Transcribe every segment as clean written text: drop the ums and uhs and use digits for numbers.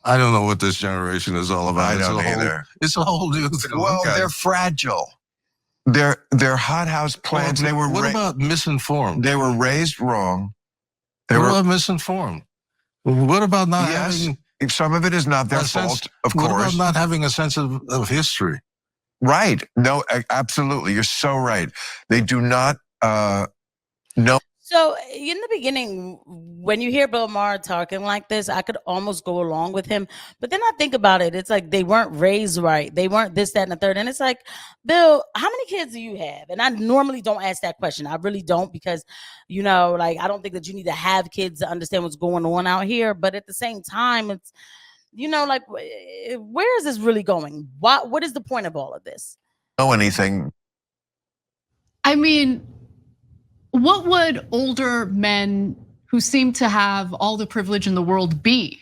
I don't know what this generation is all about. I don't either. It's a whole new thing. Well, they're fragile. They're hothouse plants. What about misinformed? They were raised wrong. What about misinformed? What about not having? Some of it is not their fault, of course. What about not having a sense of history? Right. No, absolutely. You're so right. They do not know. So in the beginning, when you hear Bill Maher talking like this, I could almost go along with him. But then I think about it. It's like they weren't raised right. They weren't this, that, and the third. And it's like, Bill, how many kids do you have? And I normally don't ask that question. I really don't, because, like, I don't think that you need to have kids to understand what's going on out here. But at the same time, it's, like, where is this really going? What is the point of all of this? Know anything? I mean, what would older men who seem to have all the privilege in the world be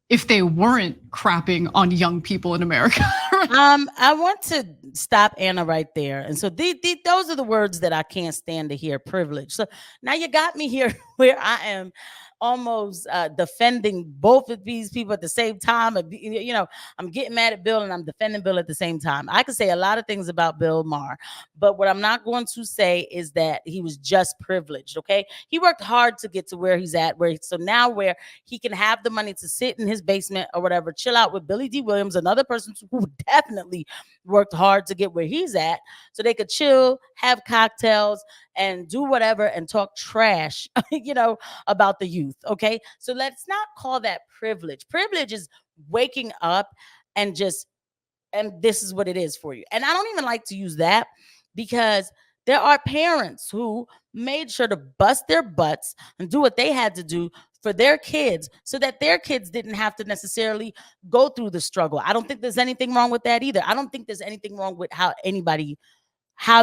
if they weren't crapping on young people in America? I want to stop Anna right there. And so those are the words that I can't stand to hear, privilege. So now you got me here where I am almost defending both of these people at the same time. I'm getting mad at Bill and I'm defending Bill at the same time. I could say a lot of things about Bill Maher, but what I'm not going to say is that he was just privileged. Okay, he worked hard to get to where he's at, so now where he can have the money to sit in his basement or whatever, chill out with Billy D. Williams, another person who definitely worked hard to get where he's at, so they could chill, have cocktails, and do whatever and talk trash, about the youth. Okay, so let's not call that privilege. Privilege is waking up and this is what it is for you. And I don't even like to use that, because there are parents who made sure to bust their butts and do what they had to do for their kids so that their kids didn't have to necessarily go through the struggle. I don't think there's anything wrong with that either. I don't think there's anything wrong with how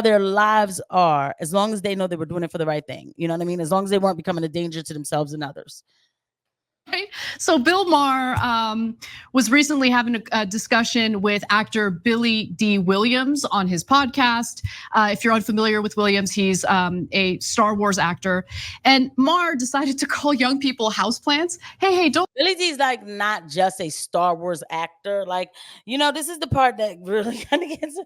their lives are, as long as they know they were doing it for the right thing. You know what I mean? As long as they weren't becoming a danger to themselves and others. Right. So Bill Maher was recently having a discussion with actor Billy D. Williams on his podcast. If you're unfamiliar with Williams, he's a Star Wars actor. And Maher decided to call young people houseplants. Hey, don't. Billy D's like not just a Star Wars actor. Like, this is the part that really kind of gets.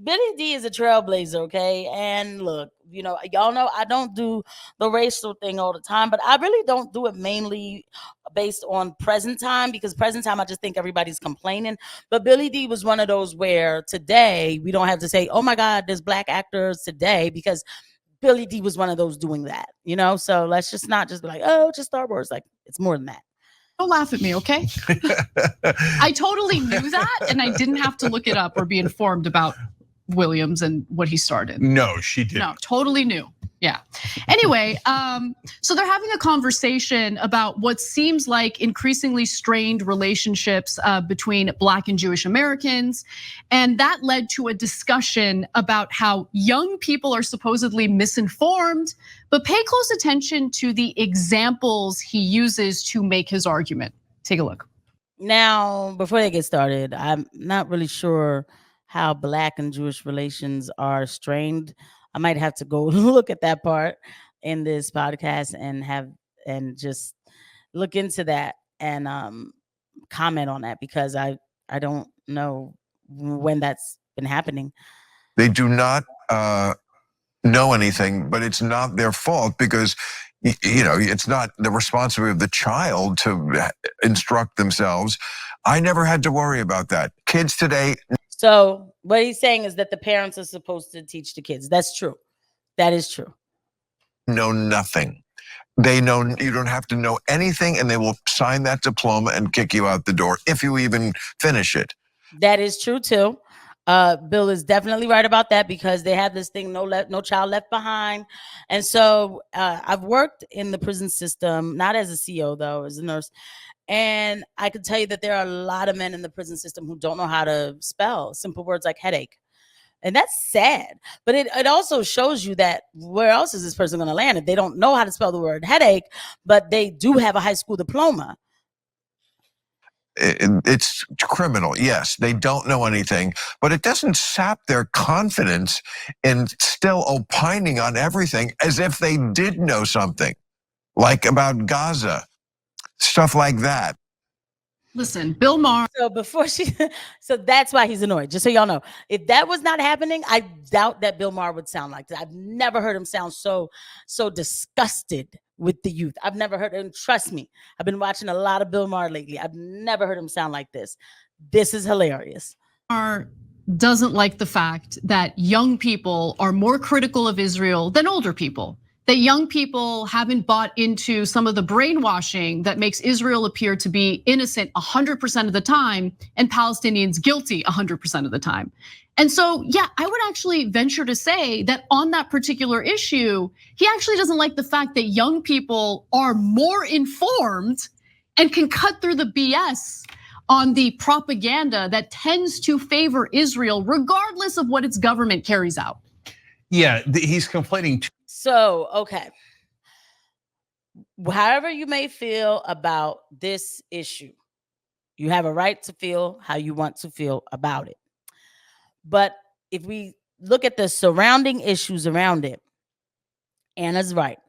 Billy D is a trailblazer, okay? And look, y'all know I don't do the racial thing all the time, but I really don't do it mainly based on present time, because present time I just think everybody's complaining. But Billy D was one of those where today we don't have to say, oh my God, there's black actors today, because Billy D was one of those doing that, so let's just not just be like, oh, just Star Wars. Like, it's more than that. Don't laugh at me, okay? I totally knew that, and I didn't have to look it up or be informed about Williams and what he started. No, she didn't. No, totally new. Yeah. Anyway, so they're having a conversation about what seems like increasingly strained relationships between Black and Jewish Americans. And that led to a discussion about how young people are supposedly misinformed, but pay close attention to the examples he uses to make his argument. Take a look. Now, before they get started, I'm not really sure how Black and Jewish relations are strained. I might have to go look at that part in this podcast and just look into that and comment on that, because I don't know when that's been happening. They do not know anything, but it's not their fault, because it's not the responsibility of the child to instruct themselves. I never had to worry about that. Kids today. So what he's saying is that the parents are supposed to teach the kids. That's true. That is true. Know nothing. They know you don't have to know anything, and they will sign that diploma and kick you out the door if you even finish it. That is true too. Bill is definitely right about that, because they have this thing, no child left behind. And so I've worked in the prison system, not as a CO though, as a nurse. And I can tell you that there are a lot of men in the prison system who don't know how to spell simple words like headache. And that's sad. But it also shows you that where else is this person going to land if they don't know how to spell the word headache, but they do have a high school diploma? It's criminal. Yes, they don't know anything, but it doesn't sap their confidence in still opining on everything as if they did know something, like about Gaza, stuff like that. Listen, Bill Maher. So before so that's why he's annoyed. Just so y'all know, if that was not happening, I doubt that Bill Maher would sound like that. I've never heard him sound so disgusted with the youth. I've never heard, and trust me, I've been watching a lot of Bill Maher lately. I've never heard him sound like this. This is hilarious. Doesn't like the fact that young people are more critical of Israel than older people. That young people haven't bought into some of the brainwashing that makes Israel appear to be innocent 100% of the time and Palestinians guilty 100% of the time. And so, yeah, I would actually venture to say that on that particular issue, he actually doesn't like the fact that young people are more informed and can cut through the BS on the propaganda that tends to favor Israel, regardless of what its government carries out. Yeah, he's conflating. So, okay. However you may feel about this issue, you have a right to feel how you want to feel about it. But if we look at the surrounding issues around it, Anna's right.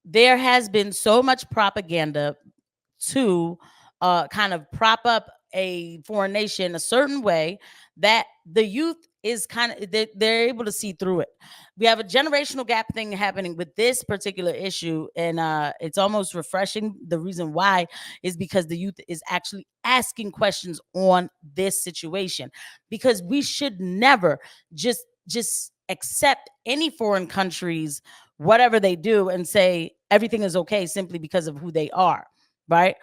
There has been so much propaganda to kind of prop up a foreign nation a certain way that the youth is kind of, they're able to see through it. We have a generational gap thing happening with this particular issue, and it's almost refreshing. The reason why is because the youth is actually asking questions on this situation, because we should never just accept any foreign countries, whatever they do, and say everything is okay simply because of who they are, right?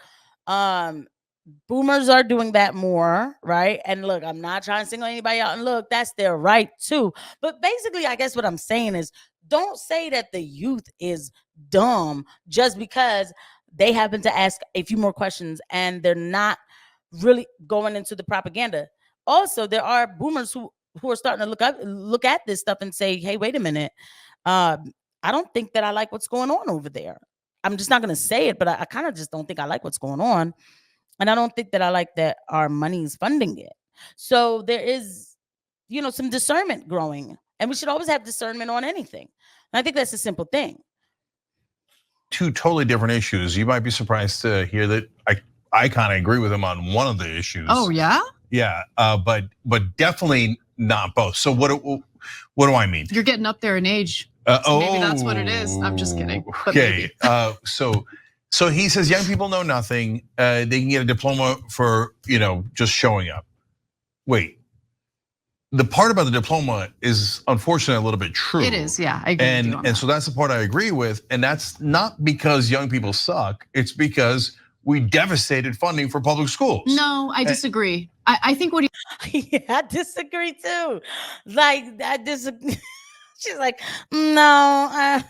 Boomers are doing that more, right? And look, I'm not trying to single anybody out, and look, that's their right too. But basically, I guess what I'm saying is, don't say that the youth is dumb just because they happen to ask a few more questions and they're not really going into the propaganda. Also, there are boomers who are starting to look at this stuff and say, hey, wait a minute, I don't think that I like what's going on over there. I'm just not going to say it, but I kind of just don't think I like what's going on. And I don't think that I like that our money is funding it. So there is, some discernment growing, and we should always have discernment on anything. And I think that's a simple thing. Two totally different issues. You might be surprised to hear that I kind of agree with him on one of the issues. Oh yeah? Yeah, but definitely not both. So what do I mean? You're getting up there in age. So maybe that's what it is. I'm just kidding. Okay, so he says young people know nothing. They can get a diploma for just showing up. Wait, the part about the diploma is unfortunately a little bit true. It is, yeah. I agree with you on and so that's the part I agree with, and that's not because young people suck. It's because we devastated funding for public schools. No, I disagree. I think what Yeah, I disagree too. Like, I disagree. She's like, no,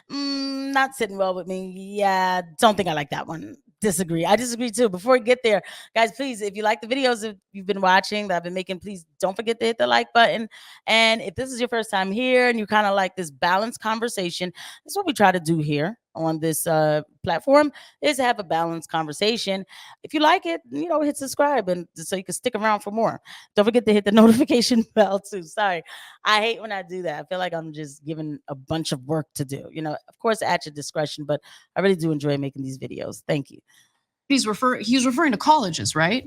not sitting well with me. Yeah, don't think I like that one. Disagree. I disagree too. Before we get there, guys, please, if you like the videos that you've been watching that I've been making, please don't forget to hit the like button. And if this is your first time here and you kind of like this balanced conversation, that's what we try to do here on this platform, is to have a balanced conversation. If you like it, hit subscribe, and so you can stick around for more. Don't forget to hit the notification bell too. Sorry, I hate when I do that. I feel like I'm just giving a bunch of work to do. Of course, at your discretion, but I really do enjoy making these videos. Thank you. he's referring to colleges, right?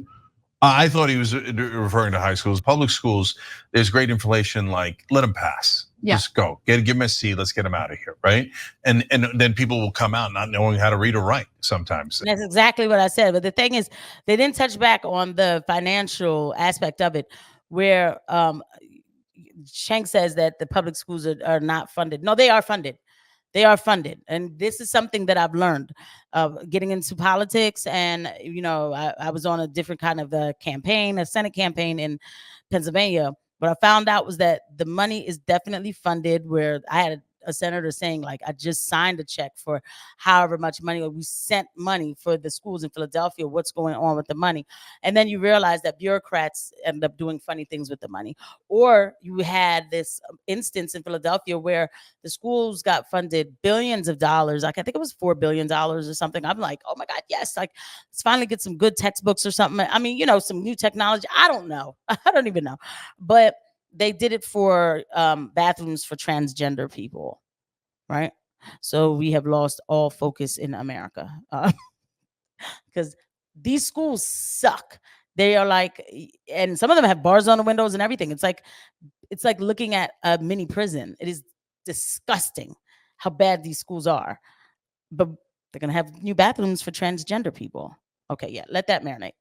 I thought he was referring to high schools. Public schools, there's great inflation, like let them pass. Yeah. Just go, give them a C, let's get them out of here, right? And then people will come out not knowing how to read or write sometimes. And that's exactly what I said. But the thing is, they didn't touch back on the financial aspect of it, where Cenk says that the public schools are not funded. No, they are funded. They are funded. And this is something that I've learned getting into politics. And, I was on a different kind of campaign, a Senate campaign in Pennsylvania. What I found out was that the money is definitely funded, where I had a senator saying, like, I just signed a check for however much money, or we sent money for the schools in Philadelphia. What's going on with the money? And then you realize that bureaucrats end up doing funny things with the money. Or you had this instance in Philadelphia where the schools got funded billions of dollars. Like, I think it was $4 billion or something. I'm like, oh my God, yes. Like, let's finally get some good textbooks or something. I mean, some new technology. I don't know. I don't even know. But they did it for bathrooms for transgender people, right? So we have lost all focus in America because These schools suck. They are like, and some of them have bars on the windows and everything. It's like looking at a mini prison. It is disgusting how bad these schools are. But they're gonna have new bathrooms for transgender people. Okay, yeah, let that marinate.